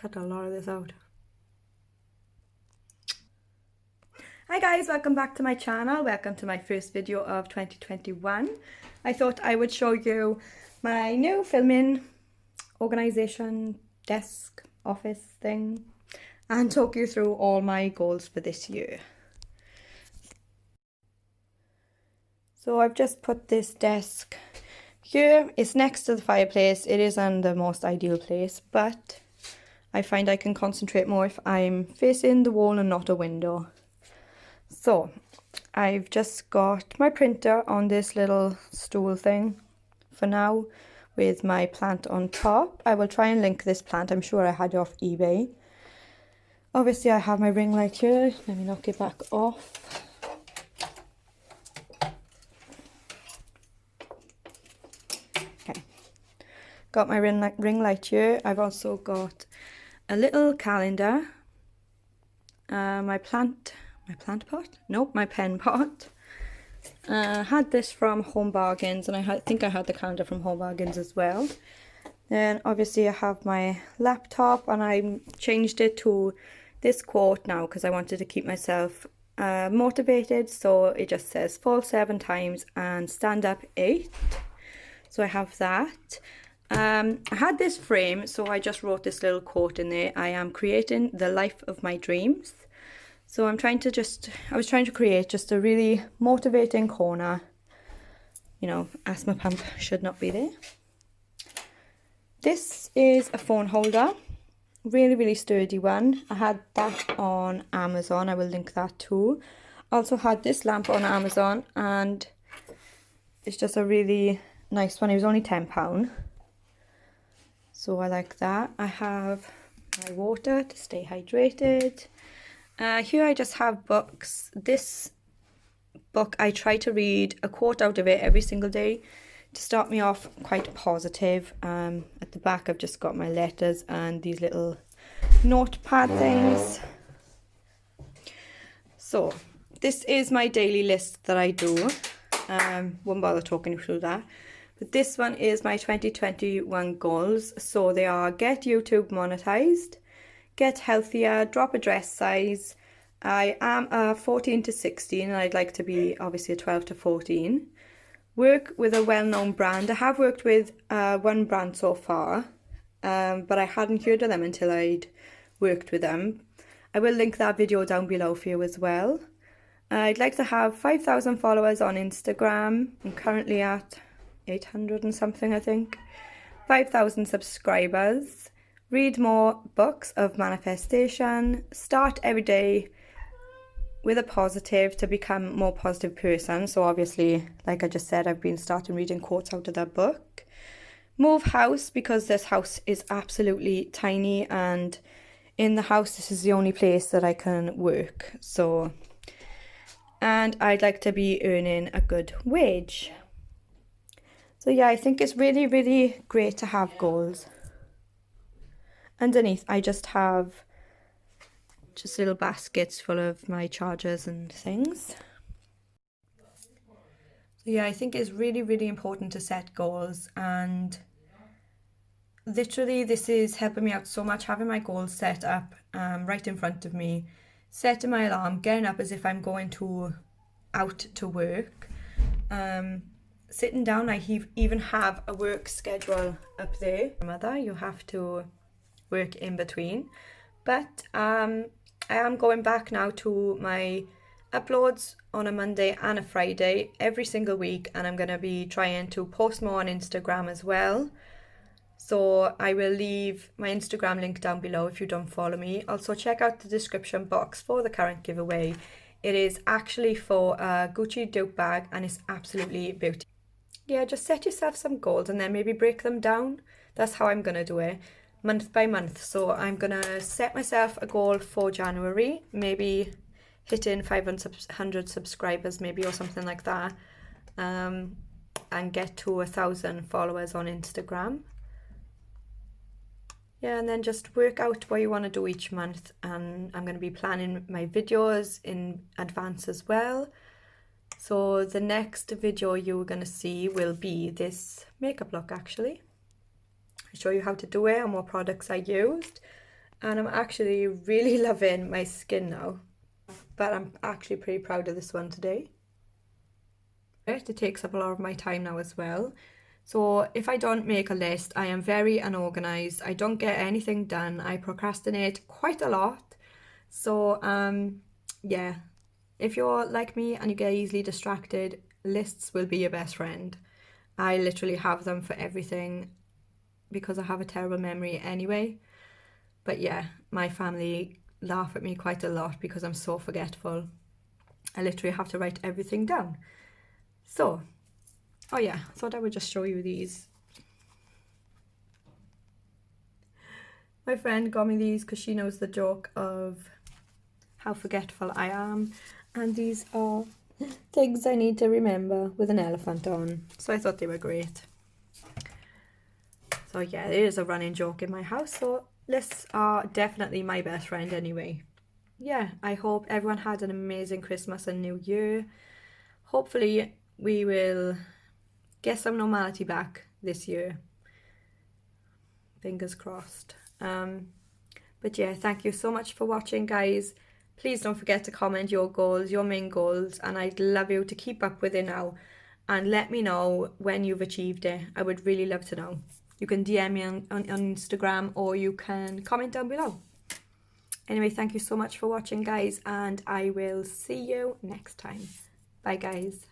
cut a lot of this out. Hi guys, welcome back to my channel. Welcome to my first video of 2021. I thought I would show you my new filming organisation, desk, office thing, and talk you through all my goals for this year. So I've just put this desk here. It's next to the fireplace. It isn't the most ideal place, but I find I can concentrate more if I'm facing the wall and not a window. So I've just got my printer on this little stool thing for now with my plant on top. I will try and link this plant. I'm sure I had it off eBay. Obviously I have my ring light here. Let me knock it back off. Okay, got my ring light here. I've also got a little calendar, my pen pot. Had this from Home Bargains, and I think I had the calendar from Home Bargains as well. Then obviously I have my laptop, and I changed it to this quote now because I wanted to keep myself motivated. So it just says fall 7 times and stand up 8. So I have that. I had this frame, so I just wrote this little quote in there. I am creating the life of my dreams. So I was trying to create just a really motivating corner. You know, asthma pump should not be there. This is a phone holder, really, really sturdy one. I had that on Amazon. I will link that too. Also had this lamp on Amazon, and it's just a really nice one. It was only £10. So I like that. I have my water to stay hydrated. Here I just have books. This book, I try to read a quote out of it every single day to start me off quite positive. At the back I've just got my letters and these little notepad things. So this is my daily list that I do. Won't bother talking through that. But this one is my 2021 goals. So they are: get YouTube monetized, get healthier, drop a dress size. I am a 14 to 16 and I'd like to be obviously a 12 to 14. Work with a well-known brand. I have worked with one brand so far, but I hadn't heard of them until I'd worked with them. I will link that video down below for you as well. I'd like to have 5,000 followers on Instagram. I'm currently at 800 and something, I think. 5,000 subscribers. Read more books of manifestation. Start every day with a positive to become a more positive person. So obviously, like I just said, I've been starting reading quotes out of that book. Move house, because this house is absolutely tiny, and in the house this is the only place that I can work. So, and I'd like to be earning a good wage. So yeah, I think it's really, really great to have goals. Underneath I just have just little baskets full of my chargers and things. So yeah, I think it's really, really important to set goals, and literally this is helping me out so much, having my goals set up right in front of me, setting my alarm, getting up as if I'm going out to work. Sitting down, I even have a work schedule up there. Mother, you have to work in between, but I am going back now to my uploads on a Monday and a Friday every single week, and I'm going to be trying to post more on Instagram as well. So I will leave my Instagram link down below if you don't follow me. Also check out the description box for the current giveaway. It is actually for a Gucci dupe bag, and it's absolutely beautiful. Yeah, just set yourself some goals and then maybe break them down. That's how I'm going to do it, month by month. So I'm going to set myself a goal for January, maybe hitting 500 subscribers maybe, or something like that, and get to 1,000 followers on Instagram. Yeah, and then just work out what you want to do each month, and I'm going to be planning my videos in advance as well. So the next video you're going to see will be this makeup look actually. I show you how to do it and what products I used. And I'm actually really loving my skin now, but I'm actually pretty proud of this one today. It takes up a lot of my time now as well. So if I don't make a list, I am very unorganized. I don't get anything done. I procrastinate quite a lot. So yeah, if you're like me and you get easily distracted, lists will be your best friend. I literally have them for everything because I have a terrible memory anyway. But yeah, my family laugh at me quite a lot because I'm so forgetful. I literally have to write everything down. So, oh yeah, I thought I would just show you these. My friend got me these because she knows the joke of how forgetful I am. And these are things I need to remember with an elephant on. So I thought they were great. So yeah, it is a running joke in my house. So lists are definitely my best friend anyway. Yeah, I hope everyone had an amazing Christmas and New Year. Hopefully we will get some normality back this year. Fingers crossed. But yeah, thank you so much for watching, guys. Please don't forget to comment your goals, your main goals, and I'd love you to keep up with it now and let me know when you've achieved it. I would really love to know. You can DM me on Instagram or you can comment down below. Anyway, thank you so much for watching, guys, and I will see you next time. Bye, guys.